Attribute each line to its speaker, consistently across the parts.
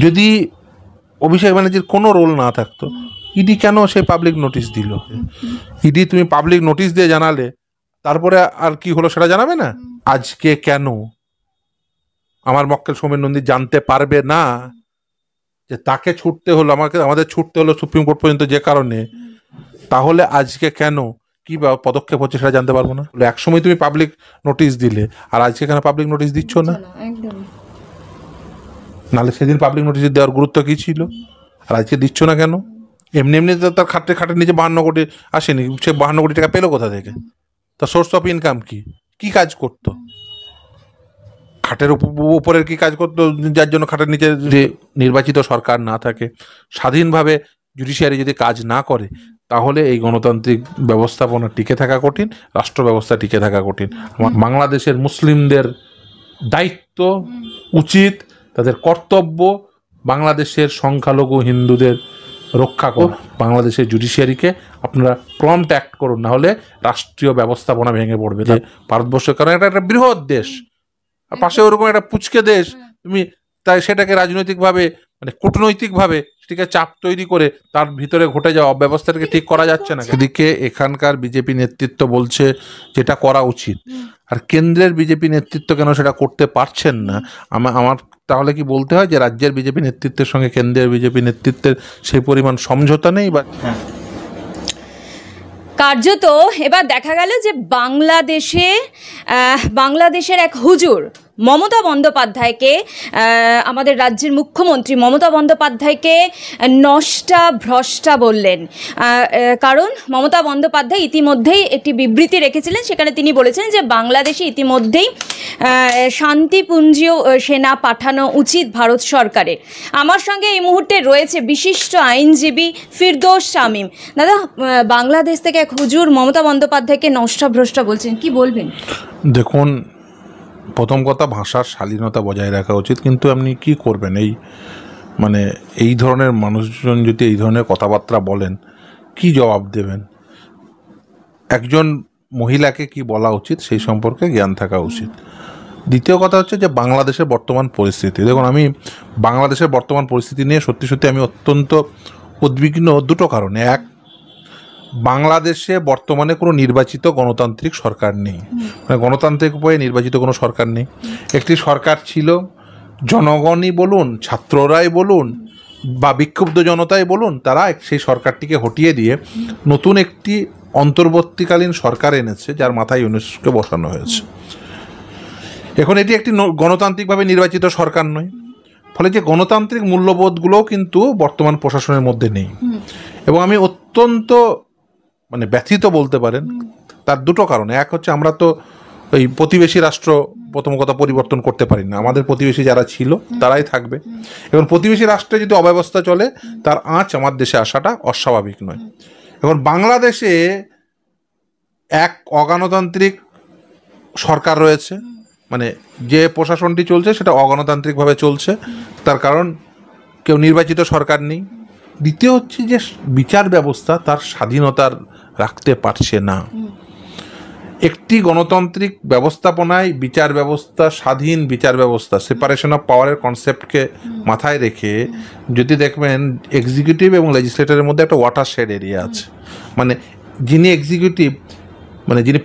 Speaker 1: যদি অভিষেক ব্যানার্জির কোনো রোল না থাকতো, ইডি কেন সে পাবলিক নোটিশ দিল? ইডি তুমি পাবলিক নোটিশ দিয়ে জানালে, তারপরে আর কি হলো সেটা জানাবে না? আজকে কেন আমার মক্কেল সমীর নন্দী জানতে পারবে না যে তাকে ছুটতে হলো, আমাদের ছুটতে হলো সুপ্রিম কোর্ট পর্যন্ত যে কারণে? তাহলে আজকে কেন কি পদক্ষেপ হচ্ছে সেটা জানতে পারবো না? একসময় তুমি পাবলিক নোটিশ দিলে, আর আজকে কেন পাবলিক নোটিশ দিচ্ছ না? নাহলে সেদিন পাবলিক নোটিশ দেওয়ার গুরুত্ব কি ছিল, আর আজকে দিচ্ছ না কেন? এমনি এমনি তার খাটের নিচে 52 কোটি আসেনি, সে 52 কোটি টাকা পেলো কোথা থেকে? তার সোর্স অফ ইনকাম কি কাজ করতো? খাটের উপরের কি কাজ করতো, যার জন্য খাটের নিচে? যে নির্বাচিত সরকার না থাকে, স্বাধীনভাবে জুডিশিয়ারি যদি কাজ না করে, তাহলে এই গণতান্ত্রিক ব্যবস্থাপনা টিকে থাকা কঠিন, রাষ্ট্র ব্যবস্থা টিকে থাকা কঠিন। বাংলাদেশের মুসলিমদের দায়িত্ব, উচিত, তাদের কর্তব্য বাংলাদেশের সংখ্যালঘু হিন্দুদের রক্ষা করা। বাংলাদেশের জুডিশিয়ারিকে আপনারা প্রম্পট অ্যাক্ট করুন, না হলে রাষ্ট্রীয় ব্যবস্থাপনা ভেঙে পড়বে। ভারতবর্ষের কারণ এটা একটা বৃহৎ দেশ, আর পাশে ওরকম একটা পুচকে দেশ, তুমি তাই সেটাকে রাজনৈতিকভাবে মানে কূটনৈতিকভাবে সেটাকে চাপ তৈরি করে তার ভিতরে ঘটে যাওয়া অব্যবস্থাটাকে ঠিক করা যাচ্ছে না। এদিকে এখানকার বিজেপি নেতৃত্ব বলছে যেটা করা উচিত, আর কেন্দ্রের বিজেপি নেতৃত্ব কেন সেটা করতে পারছেন না? আমার তাহলে কি বলতে হয় যে রাজ্যের বিজেপি নেতৃত্বের সঙ্গে কেন্দ্রের বিজেপি নেতৃত্বের সেই পরিমাণ সমঝোতা নেই? বা
Speaker 2: কার্যত এবার দেখা গেল যে বাংলাদেশের এক হুজুর মমতা বন্দ্যোপাধ্যায়কে, আমাদের রাজ্যের মুখ্যমন্ত্রী মমতা বন্দ্যোপাধ্যায়কে নষ্টা ভ্রষ্টা বললেন। কারণ মমতা বন্দ্যোপাধ্যায় ইতিমধ্যেই একটি বিবৃতি রেখেছিলেন, সেখানে তিনি বলেছেন যে বাংলাদেশে ইতিমধ্যেই শান্তিপুঞ্জীয় সেনা পাঠানো উচিত ভারত সরকারের। আমার সঙ্গে এই মুহূর্তে রয়েছে বিশিষ্ট আইনজীবী ফিরদৌস শামীম। দাদা, বাংলাদেশ থেকে এক হুজুর মমতা বন্দ্যোপাধ্যায়কে নষ্টা ভ্রষ্টা বলছেন, কি বলবেন?
Speaker 1: দেখুন, প্রথম কথা, ভাষার শালীনতা বজায় রাখা উচিত, কিন্তু আপনি কি করবেন? এই ধরনের মানুষজন যদি এই ধরনের কথাবার্তা বলেন, কি জবাব দেবেন? একজন মহিলাকে কি বলা উচিত সেই সম্পর্কে জ্ঞান থাকা উচিত। দ্বিতীয় কথা হচ্ছে যে বাংলাদেশের বর্তমান পরিস্থিতি, দেখুন, আমি বাংলাদেশের বর্তমান পরিস্থিতি নিয়ে সত্যি সত্যি আমি অত্যন্ত উদ্বিগ্ন দুটো কারণে। এক, বাংলাদেশে বর্তমানে কোনো নির্বাচিত গণতান্ত্রিক সরকার নেই, মানে গণতান্ত্রিক উপায়ে নির্বাচিত কোনো সরকার নেই। একটি সরকার ছিল, জনগণই বলুন, ছাত্ররাই বলুন, বা বিক্ষুব্ধ জনতাই বলুন, তারা সেই সরকারটিকে হটিয়ে দিয়ে নতুন একটি অন্তর্বর্তীকালীন সরকার এনেছে, যার মাথায় ইউনুসকে বসানো হয়েছে। এখন এটি একটি গণতান্ত্রিকভাবে নির্বাচিত সরকার নয়, ফলে যে গণতান্ত্রিক মূল্যবোধগুলোও কিন্তু বর্তমান প্রশাসনের মধ্যে নেই। এবং আমি অত্যন্ত ব্যথিত বলতে পারেন, তার দুটো কারণে। এক হচ্ছে, আমরা তো ওই প্রতিবেশী রাষ্ট্র প্রথম কথা পরিবর্তন করতে পারি না, আমাদের প্রতিবেশী যারা ছিল তারাই থাকবে। এখন প্রতিবেশী রাষ্ট্রে যদি অব্যবস্থা চলে, তার আঁচ আমার দেশে আসাটা অস্বাভাবিক নয়। এখন বাংলাদেশে এক অগণতান্ত্রিক সরকার রয়েছে, যে প্রশাসনটি চলছে সেটা অগণতান্ত্রিকভাবে চলছে, তার কারণ কেউ নির্বাচিত সরকার নেই। দ্বিতীয় হচ্ছে যে বিচার ব্যবস্থা তার স্বাধীনতার রাখতে পারছে না। একটি গণতান্ত্রিক ব্যবস্থাপনায় বিচার ব্যবস্থা, স্বাধীন বিচার ব্যবস্থা, সেপারেশন অফ পাওয়ারের কনসেপ্টকে মাথায় রেখে যদি দেখবেন, এক্সিকিউটিভ এবং লেজিসলেটরের মধ্যে একটা ওয়াটারশেড এরিয়া আছে। যিনি এক্সিকিউটিভ, যিনি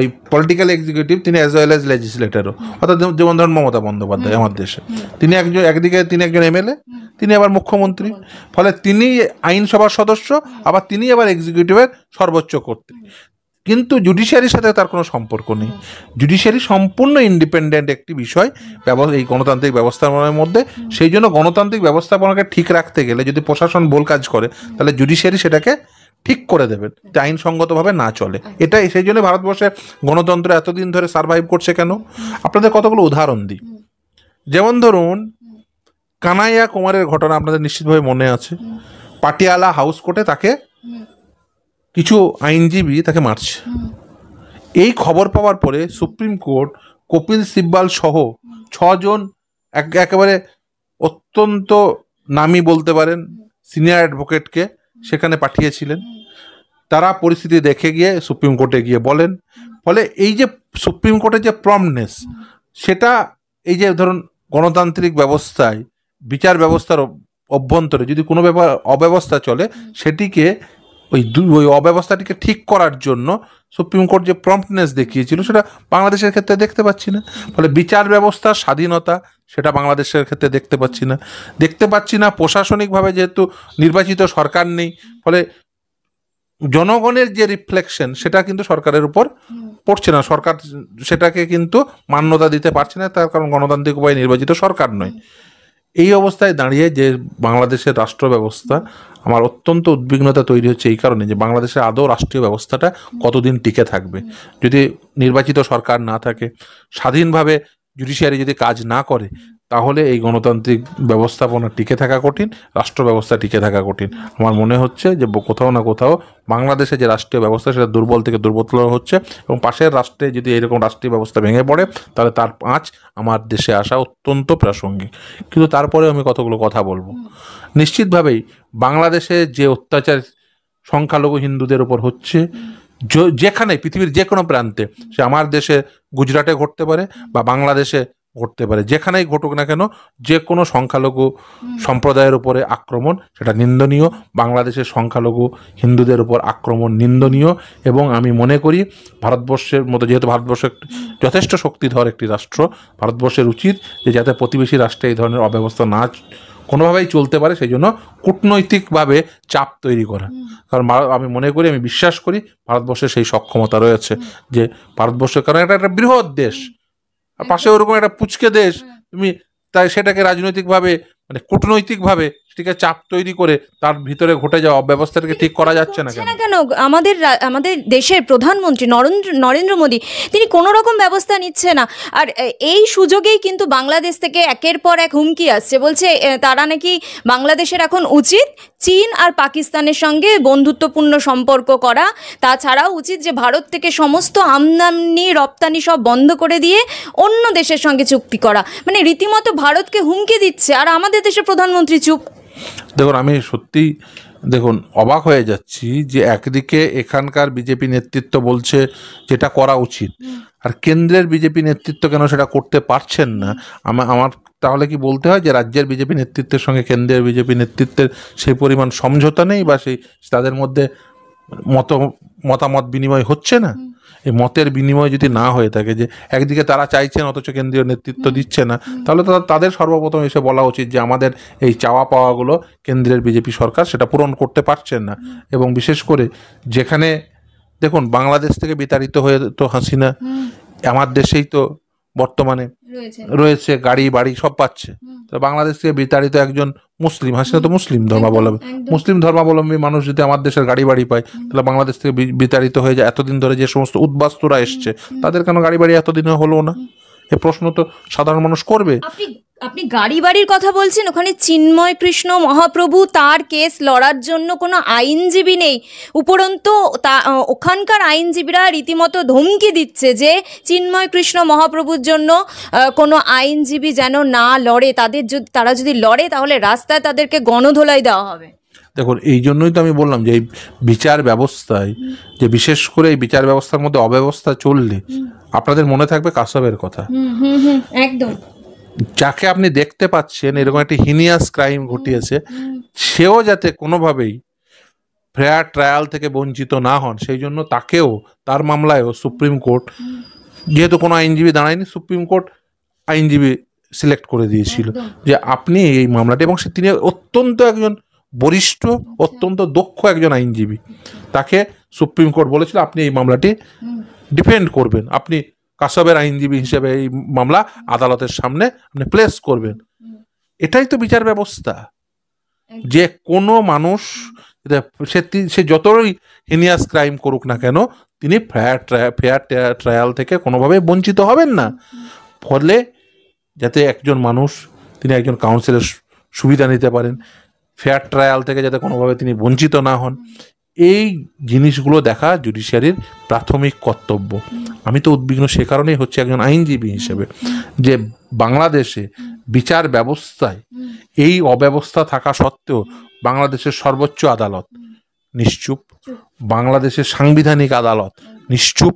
Speaker 1: ওই পলিটিক্যাল এক্সিকিউটিভ, তিনি অ্যাজ ওয়েল অ্যাজ লেজিসলেটরও। অর্থাৎ যেমন ধরুন মমতা বন্দ্যোপাধ্যায় আমার দেশে, তিনি একদিকে তিনি একজন এমএলএ, তিনি আবার মুখ্যমন্ত্রী, ফলে তিনি আইনসভার সদস্য, আবার তিনি আবার এক্সিকিউটিভের সর্বোচ্চ কর্তৃ। কিন্তু জুডিশিয়ারির সাথে তার কোনো সম্পর্ক নেই। জুডিশিয়ারি সম্পূর্ণ ইন্ডিপেন্ডেন্ট একটি বিষয় এই গণতান্ত্রিক ব্যবস্থাপনার মধ্যে। সেই জন্য গণতান্ত্রিক ব্যবস্থাপনাকে ঠিক রাখতে গেলে যদি প্রশাসন ভুল কাজ করে, তাহলে জুডিশিয়ারি সেটাকে ঠিক করে দেবেন, আইনসঙ্গতভাবে না চলে। এটাই সেই জন্য ভারতবর্ষে গণতন্ত্র এতদিন ধরে সার্ভাইভ করছে কেন? আপনাদের কতগুলো উদাহরণ দিই। যেমন ধরুন, কানাইয়া কুমারের ঘটনা আপনাদের নিশ্চিতভাবে মনে আছে। পাটিয়ালা হাউস কোর্টে তাকে কিছু আইনজীবী তাকে মারছে। এই খবর পাওয়ার পরে সুপ্রিম কোর্ট কপিল সিব্বাল সহ 6 জন একেবারে অত্যন্ত নামী বলতে পারেন সিনিয়র অ্যাডভোকেটকে সেখানে পাঠিয়েছিলেন। তারা পরিস্থিতি দেখে গিয়ে সুপ্রিম কোর্টে গিয়ে বলেন। ফলে এই যে সুপ্রিম কোর্টের যে প্রম্পটনেস, সেটা এই যে ধরুন গণতান্ত্রিক ব্যবস্থায় বিচার ব্যবস্থার অভ্যন্তরে যদি কোনো ব্যাপার অব্যবস্থা চলে, সেটিকে ওই অব্যবস্থাটিকে ঠিক করার জন্য সুপ্রিম কোর্ট যে প্রম্পটনেস দেখিয়েছিল, সেটা বাংলাদেশের ক্ষেত্রে দেখতে পাচ্ছি না। ফলে বিচার ব্যবস্থার স্বাধীনতা সেটা বাংলাদেশের ক্ষেত্রে দেখতে পাচ্ছি না। প্রশাসনিকভাবে যেহেতু নির্বাচিত সরকার নেই, ফলে জনগণের যে রিফ্লেকশন সেটা কিন্তু সরকারের উপর পড়ছে না, সরকার সেটাকে কিন্তু মান্যতা দিতে পারছে না, তার কারণ গণতান্ত্রিক উপায়ে নির্বাচিত সরকার নয়। এই অবস্থায় দাঁড়িয়ে যে বাংলাদেশের রাষ্ট্র ব্যবস্থা, আমার অত্যন্ত উদ্বিগ্নতা তৈরি হচ্ছে এই কারণে যে বাংলাদেশের আদৌ রাষ্ট্রীয় ব্যবস্থাটা কতদিন টিকে থাকবে যদি নির্বাচিত সরকার না থাকে, স্বাধীনভাবে জুডিশিয়ারি যদি কাজ না করে, তাহলে এই গণতান্ত্রিক ব্যবস্থাপনা টিকে থাকা কঠিন, রাষ্ট্র ব্যবস্থা টিকে থাকা কঠিন। আমার মনে হচ্ছে যে কোথাও না কোথাও বাংলাদেশে যে রাষ্ট্রীয় ব্যবস্থা সেটা দুর্বল থেকে দুর্বলতর হচ্ছে, এবং পাশের রাষ্ট্রে যদি এরকম রাষ্ট্রীয় ব্যবস্থা ভেঙে পড়ে, তাহলে তার আঁচ আমার দেশে আসা অত্যন্ত প্রাসঙ্গিক। কিন্তু তারপরেও আমি কতগুলো কথা বলবো। নিশ্চিতভাবেই বাংলাদেশে যে অত্যাচার সংখ্যালঘু হিন্দুদের উপর হচ্ছে, যেখানে পৃথিবীর যে কোনো প্রান্তে, সে আমার দেশে গুজরাটে ঘটতে পারে বা বাংলাদেশে ঘটতে পারে, যেখানেই ঘটুক না কেন, যে কোনো সংখ্যালঘু সম্প্রদায়ের উপরে আক্রমণ সেটা নিন্দনীয়। বাংলাদেশের সংখ্যালঘু হিন্দুদের উপর আক্রমণ নিন্দনীয়, এবং আমি মনে করি ভারতবর্ষের মতো, যেহেতু ভারতবর্ষ যথেষ্ট শক্তিধর একটি রাষ্ট্র, ভারতবর্ষের উচিত যে যাতে প্রতিবেশী রাষ্ট্রে এই ধরনের অব্যবস্থা না কোনোভাবেই চলতে পারে, সেই জন্য কূটনৈতিকভাবে চাপ তৈরি করা। কারণ আমি মনে করি, আমি বিশ্বাস করি ভারতবর্ষের সেই সক্ষমতা রয়েছে, যে ভারতবর্ষের, কারণ এটা একটা বৃহৎ দেশ, আর পাশে ওরকম একটা পুচকে দেশ, তুমি তাই সেটাকে রাজনৈতিকভাবে মানে কূটনৈতিকভাবে সেটাকে চাপ তৈরি করে তার ভিতরে ঘটে যাওয়া অব্যবস্থাটাকে ঠিক করা যাচ্ছে না
Speaker 2: কেন? আমাদের দেশের প্রধানমন্ত্রী নরেন্দ্র মোদী তিনি কোনো রকম ব্যবস্থা নিচ্ছে না। আর এই সুযোগেই কিন্তু বাংলাদেশ থেকে একের পর এক হুমকি আসছে, বলছে তারা নাকি বাংলাদেশের এখন উচিত চীন আর পাকিস্তানের সঙ্গে বন্ধুত্বপূর্ণ সম্পর্ক করা, তাছাড়াও উচিত যে ভারত থেকে সমস্ত আমদানি রপ্তানি সব বন্ধ করে দিয়ে অন্য দেশের সঙ্গে চুক্তি করা। মানে রীতিমতো ভারতকে হুমকি দিচ্ছে, আর আমাদের দেশের প্রধানমন্ত্রী চুপ।
Speaker 1: দেখুন, আমি সত্যি অবাক হয়ে যাচ্ছি যে একদিকে এখানকার বিজেপি নেতৃত্ব বলছে যেটা করা উচিত, আর কেন্দ্রের বিজেপি নেতৃত্ব কেন সেটা করতে পারছেন না। আমার তাহলে কি বলতে হয় যে রাজ্যের বিজেপি নেতৃত্বের সঙ্গে কেন্দ্রের বিজেপি নেতৃত্বের সেই পরিমাণ সমঝোতা নেই, বা সেই তাদের মধ্যে মতামত বিনিময় হচ্ছে না? এই মতের বিনিময় যদি না হয়ে থাকে, যে একদিকে তারা চাইছেন অথচ কেন্দ্রীয় নেতৃত্ব দিচ্ছে না, তাহলে তাদের সর্বপ্রথম এসে বলা উচিত যে আমাদের এই চাওয়া পাওয়াগুলো কেন্দ্রের বিজেপি সরকার সেটা পূরণ করতে পারছেন না। এবং বিশেষ করে যেখানে দেখুন, বাংলাদেশ থেকে বিতাড়িত হয়ে তো হাসিনা আমার দেশেই তো বর্তমানে রয়েছে, গাড়ি বাড়ি সব পাচ্ছে। তো বাংলাদেশ থেকে বিতাড়িত একজন মুসলিম, হাসিনা তো মুসলিম ধর্মাবলম্বী মানুষ যদি আমার দেশের গাড়ি বাড়ি পায়, তাহলে বাংলাদেশ থেকে বিতাড়িত হয়ে যায় এতদিন ধরে যে সমস্ত উদ্বাস্তুরা এসছে, তাদের কেন গাড়ি বাড়ি এতদিনে হলো না? এ প্রশ্ন তো সাধারণ মানুষ করবে।
Speaker 2: আপনি গাড়ি বাড়ির কথা বলছেন, ওখানে চিন্ময় কৃষ্ণ মহাপ্রভু, তার কেস লড়ার জন্য কোনো আইনজীবী নেই। উপরন্তু ওখানকার আইনজীবীরা রীতিমতো ধমকি দিচ্ছে যে চিন্ময় কৃষ্ণ মহাপ্রভুর জন্য কোনো আইনজীবী যেন না লড়ে, তারা যদি লড়ে তাহলে রাস্তায় তাদেরকে গণধোলাই দেওয়া হবে।
Speaker 1: দেখুন, এই জন্যই তো আমি বললাম যে এই বিচার ব্যবস্থায়, যে বিশেষ করে এই বিচার ব্যবস্থার মধ্যে অব্যবস্থা চললে আপনাদের মনে থাকবে কাসবের কথা।
Speaker 2: একদম,
Speaker 1: যাকে আপনি দেখতে পাচ্ছেন এরকম একটা হিনিয়াস ক্রাইম ঘটিয়েছে, সেও যাতে কোনোভাবেই ফেয়ার ট্রায়াল থেকে বঞ্চিত না হন, সেই জন্য তাকেও, তার মামলায়ও সুপ্রিম কোর্ট, যেহেতু কোনো আইনজীবী দাঁড়ায়নি, সুপ্রিম কোর্ট আইনজীবী সিলেক্ট করে দিয়েছিল যে আপনি এই মামলাটি, এবং তিনি অত্যন্ত একজন বরিষ্ঠ, অত্যন্ত দক্ষ একজন আইনজীবী, তাকে সুপ্রিম কোর্ট বলেছিল আপনি এই মামলাটি ডিফেন্ড করবেন, আপনি কাসবের আইনজীবী হিসেবে এই মামলা আদালতের সামনে আপনি প্লেস করবেন। এটাই তো বিচার ব্যবস্থা, যে কোনো মানুষ সে যতই হিনিয়াস ক্রাইম করুক না কেন, তিনি ফেয়ার ট্রায়াল থেকে কোনোভাবে বঞ্চিত হবেন না। ফলে যাতে একজন মানুষ, তিনি একজন কাউন্সিলের সুবিধা নিতে পারেন, ফেয়ার ট্রায়াল থেকে যাতে কোনোভাবে তিনি বঞ্চিত না হন, এই জিনিসগুলো দেখা জুডিশিয়ারির প্রাথমিক কর্তব্য। আমি তো উদ্বিগ্ন সে কারণেই হচ্ছে একজন আইনজীবী হিসেবে, যে বাংলাদেশে বিচার ব্যবস্থায় এই অব্যবস্থা থাকা সত্ত্বেও বাংলাদেশের সর্বোচ্চ আদালত নিশ্চুপ, বাংলাদেশের সাংবিধানিক আদালত নিশ্চুপ।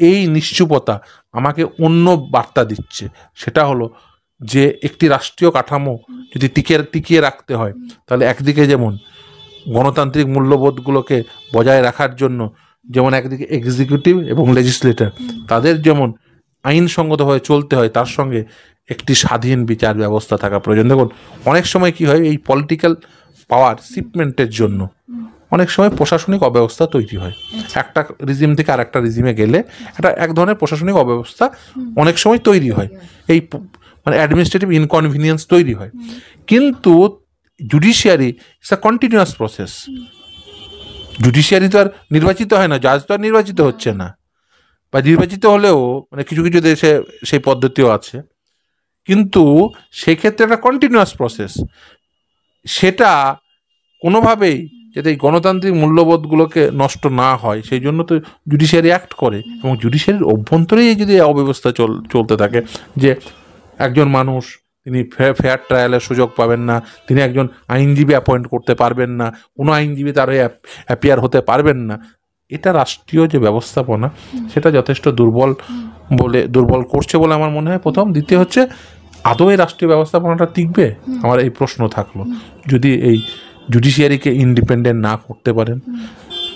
Speaker 1: এই নিশ্চুপতা আমাকে অন্য বার্তা দিচ্ছে, সেটা হলো যে একটি রাষ্ট্রীয় কাঠামো যদি টিকিয়ে রাখতে হয়, তাহলে একদিকে যেমন গণতান্ত্রিক মূল্যবোধগুলোকে বজায় রাখার জন্য যেমন একদিকে এক্সিকিউটিভ এবং লেজিসলেটর তাদের যেমন আইনসঙ্গতভাবে চলতে হয়, তার সঙ্গে একটি স্বাধীন বিচার ব্যবস্থা থাকা প্রয়োজন। দেখুন, অনেক সময় কি হয়, এই পলিটিক্যাল পাওয়ার শিপমেন্টের জন্য অনেক সময় প্রশাসনিক অব্যবস্থা তৈরি হয়। একটা রিজিম থেকে আর একটা রিজিমে গেলে একটা এক ধরনের প্রশাসনিক অব্যবস্থা অনেক সময় তৈরি হয়, এই মানে অ্যাডমিনিস্ট্রেটিভ ইনকনভিনিয়েন্স তৈরি হয়। কিন্তু judiciary it's a continuous process. Judiciary তো আর নির্বাচিত হয় না, জাজ তো আর নির্বাচিত হচ্ছে না, বা নির্বাচিত হলেও মানে কিছু কিছু দেশে সেই পদ্ধতিও আছে, কিন্তু সেক্ষেত্রে একটা কন্টিনিউয়াস প্রসেস। সেটা কোনোভাবেই যাতে এই গণতান্ত্রিক মূল্যবোধগুলোকে নষ্ট না হয় সেই জন্য তো জুডিশিয়ারি অ্যাক্ট করে, এবং জুডিশিয়ারির অভ্যন্তরেই যদি অব্যবস্থা চলতে থাকে যে একজন মানুষ তিনি ফেয়ার ট্রায়ালের সুযোগ পাবেন না, তিনি একজন আইনজীবী অ্যাপয়েন্ট করতে পারবেন না, কোনো আইনজীবী তার হয়ে অ্যাপিয়ার হতে পারবেন না, এটা রাষ্ট্রীয় যে ব্যবস্থাপনা সেটা যথেষ্ট দুর্বল করছে বলে আমার মনে হয়। প্রথম। দ্বিতীয় হচ্ছে, আদৌ এই রাষ্ট্রীয় ব্যবস্থাপনাটা টিকবে? আমার এই প্রশ্ন থাকলো, যদি এই জুডিশিয়ারিকে ইন্ডিপেন্ডেন্ট না করতে পারেন।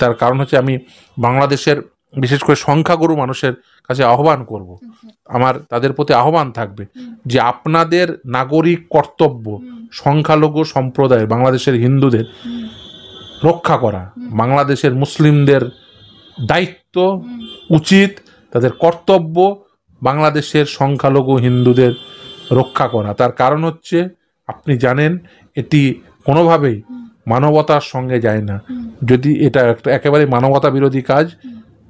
Speaker 1: তার কারণ হচ্ছে, আমি বাংলাদেশের বিশেষ করে সংখ্যাগুরু মানুষের কাছে আহ্বান করব, আমার তাদের প্রতি আহ্বান থাকবে যে আপনাদের নাগরিক কর্তব্য সংখ্যালঘু সম্প্রদায় বাংলাদেশের হিন্দুদের রক্ষা করা, বাংলাদেশের মুসলিমদের দায়িত্ব, উচিত, তাদের কর্তব্য বাংলাদেশের সংখ্যালঘু হিন্দুদের রক্ষা করা। তার কারণ হচ্ছে, আপনি জানেন এটি কোনোভাবেই মানবতার সঙ্গে যায় না। যদি এটা একেবারে মানবতা বিরোধী কাজ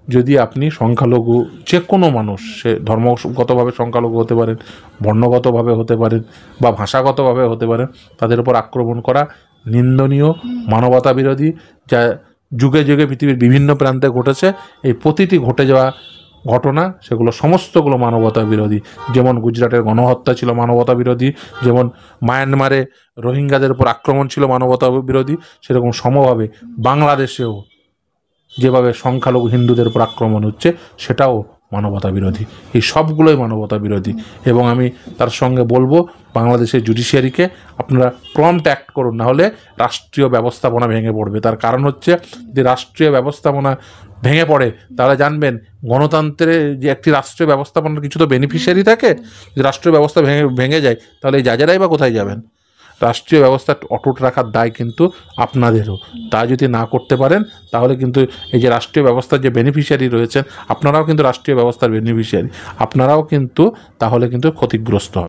Speaker 1: যদি আপনি সংখ্যালঘু যে কোনো মানুষ, সে ধর্মগতভাবে সংখ্যালঘু হতে পারেন, বর্ণগতভাবে হতে পারেন, বা ভাষাগতভাবে হতে পারেন, তাদের উপর আক্রমণ করা নিন্দনীয়, মানবতা বিরোধী, যা যুগে যুগে পৃথিবীর বিভিন্ন প্রান্তে ঘটেছে। এই প্রতিটি ঘটে যাওয়া ঘটনা সেগুলো সমস্তগুলো মানবতা বিরোধী। যেমন গুজরাটের গণহত্যা ছিল মানবতা বিরোধী, যেমন মায়ানমারে রোহিঙ্গাদের উপর আক্রমণ ছিল মানবতা বিরোধী, সেরকম সমভাবে বাংলাদেশেও যেভাবে সংখ্যালঘু হিন্দুদের উপর আক্রমণ হচ্ছে সেটাও মানবতা বিরোধী। এই সবগুলোই মানবতা বিরোধী। এবং আমি তার সঙ্গে বলবো, বাংলাদেশের জুডিশিয়ারিকে আপনারা প্রম্পট অ্যাক্ট করুন, না হলে রাষ্ট্রীয় ব্যবস্থাপনা ভেঙে পড়বে। তার কারণ হচ্ছে, যে রাষ্ট্রীয় ব্যবস্থাপনা ভেঙে পড়ে তাহলে জানবেন, গণতন্ত্রের যে একটি রাষ্ট্রীয় ব্যবস্থাপনার কিছু তো বেনিফিশিয়ারি থাকে। যদি রাষ্ট্রীয় ব্যবস্থা ভেঙে যায় তাহলে এই জাজেরাই বা কোথায় যাবেন? রাষ্ট্রীয় ব্যবস্থা অটুট রাখার দায় কিন্তু আপনাদেরও। তা যদি না করতে পারেন তাহলে কিন্তু এই যে রাষ্ট্রীয় ব্যবস্থার যে বেনিফিশিয়ারি রয়েছেন, আপনারাও কিন্তু রাষ্ট্রীয় ব্যবস্থার বেনিফিশিয়ারি, আপনারাও কিন্তু তাহলে কিন্তু ক্ষতিগ্রস্ত হবে।